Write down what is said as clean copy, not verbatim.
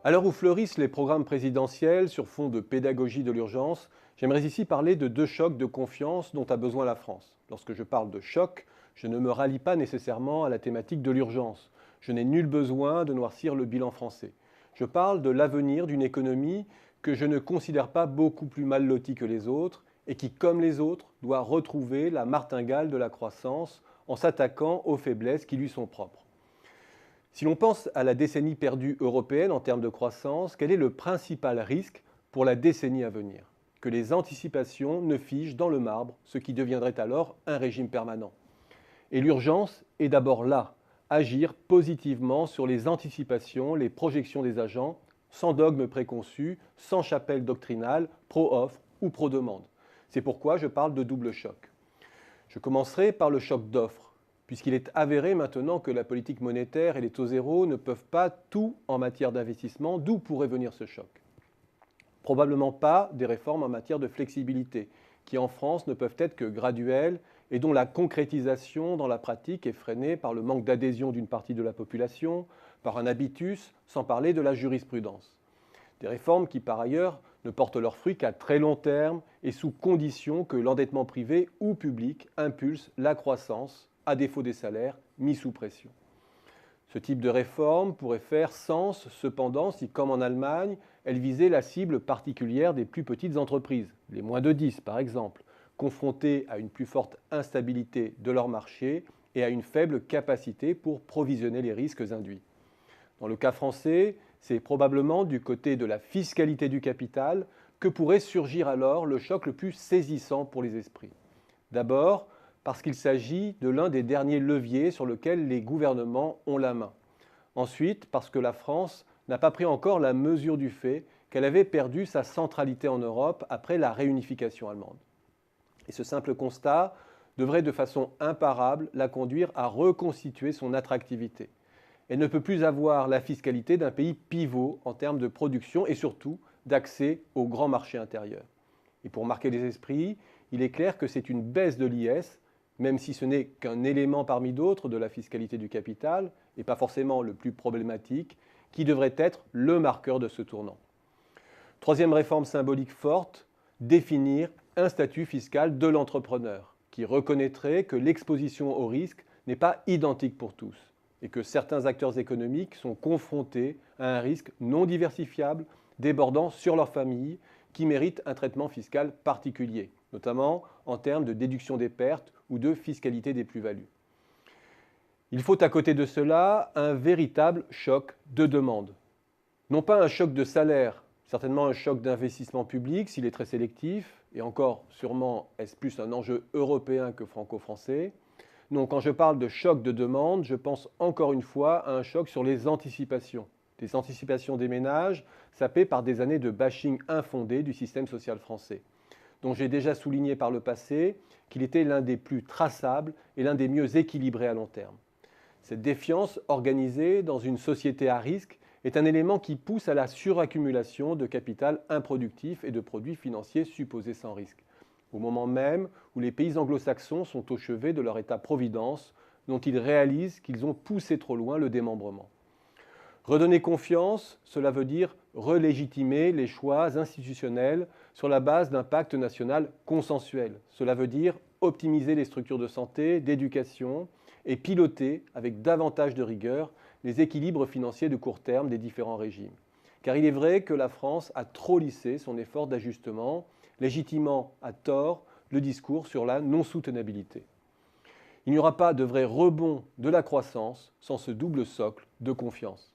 À l'heure où fleurissent les programmes présidentiels sur fond de pédagogie de l'urgence, j'aimerais ici parler de deux chocs de confiance dont a besoin la France. Lorsque je parle de choc, je ne me rallie pas nécessairement à la thématique de l'urgence. Je n'ai nul besoin de noircir le bilan français. Je parle de l'avenir d'une économie que je ne considère pas beaucoup plus mal lotie que les autres et qui, comme les autres, doit retrouver la martingale de la croissance en s'attaquant aux faiblesses qui lui sont propres. Si l'on pense à la décennie perdue européenne en termes de croissance, quel est le principal risque pour la décennie à venir? Que les anticipations ne figent dans le marbre, ce qui deviendrait alors un régime permanent. Et l'urgence est d'abord là, agir positivement sur les anticipations, les projections des agents, sans dogme préconçu, sans chapelle doctrinale, pro-offre ou pro-demande. C'est pourquoi je parle de double choc. Je commencerai par le choc d'offres, puisqu'il est avéré maintenant que la politique monétaire et les taux zéro ne peuvent pas tout en matière d'investissement, d'où pourrait venir ce choc. Probablement pas des réformes en matière de flexibilité, qui en France ne peuvent être que graduelles et dont la concrétisation dans la pratique est freinée par le manque d'adhésion d'une partie de la population, par un habitus, sans parler de la jurisprudence. Des réformes qui, par ailleurs, ne portent leurs fruits qu'à très long terme et sous condition que l'endettement privé ou public impulse la croissance, à défaut des salaires mis sous pression. Ce type de réforme pourrait faire sens, cependant, si, comme en Allemagne, elle visait la cible particulière des plus petites entreprises, les moins de 10 par exemple, confrontées à une plus forte instabilité de leur marché et à une faible capacité pour provisionner les risques induits. Dans le cas français, c'est probablement du côté de la fiscalité du capital que pourrait surgir alors le choc le plus saisissant pour les esprits. D'abord, parce qu'il s'agit de l'un des derniers leviers sur lesquels les gouvernements ont la main. Ensuite, parce que la France n'a pas pris encore la mesure du fait qu'elle avait perdu sa centralité en Europe après la réunification allemande. Et ce simple constat devrait de façon imparable la conduire à reconstituer son attractivité. Elle ne peut plus avoir la fiscalité d'un pays pivot en termes de production et surtout d'accès au grand marché intérieur. Et pour marquer les esprits, il est clair que c'est une baisse de l'IS, même si ce n'est qu'un élément parmi d'autres de la fiscalité du capital, et pas forcément le plus problématique, qui devrait être le marqueur de ce tournant. Troisième réforme symbolique forte, définir un statut fiscal de l'entrepreneur, qui reconnaîtrait que l'exposition au risque n'est pas identique pour tous, et que certains acteurs économiques sont confrontés à un risque non diversifiable, débordant sur leur famille, qui mérite un traitement fiscal particulier, notamment en termes de déduction des pertes ou de fiscalité des plus-values. Il faut à côté de cela un véritable choc de demande. Non pas un choc de salaire, certainement un choc d'investissement public s'il est très sélectif, et encore sûrement est-ce plus un enjeu européen que franco-français. Non, quand je parle de choc de demande, je pense encore une fois à un choc sur les anticipations. Des anticipations des ménages sapées par des années de bashing infondé du système social français, dont j'ai déjà souligné par le passé qu'il était l'un des plus traçables et l'un des mieux équilibrés à long terme. Cette défiance organisée dans une société à risque est un élément qui pousse à la suraccumulation de capital improductif et de produits financiers supposés sans risque, au moment même où les pays anglo-saxons sont au chevet de leur État-providence, dont ils réalisent qu'ils ont poussé trop loin le démembrement. Redonner confiance, cela veut dire relégitimer les choix institutionnels sur la base d'un pacte national consensuel. Cela veut dire optimiser les structures de santé, d'éducation et piloter avec davantage de rigueur les équilibres financiers de court terme des différents régimes. Car il est vrai que la France a trop lissé son effort d'ajustement, légitimant à tort le discours sur la non-soutenabilité. Il n'y aura pas de vrai rebond de la croissance sans ce double socle de confiance.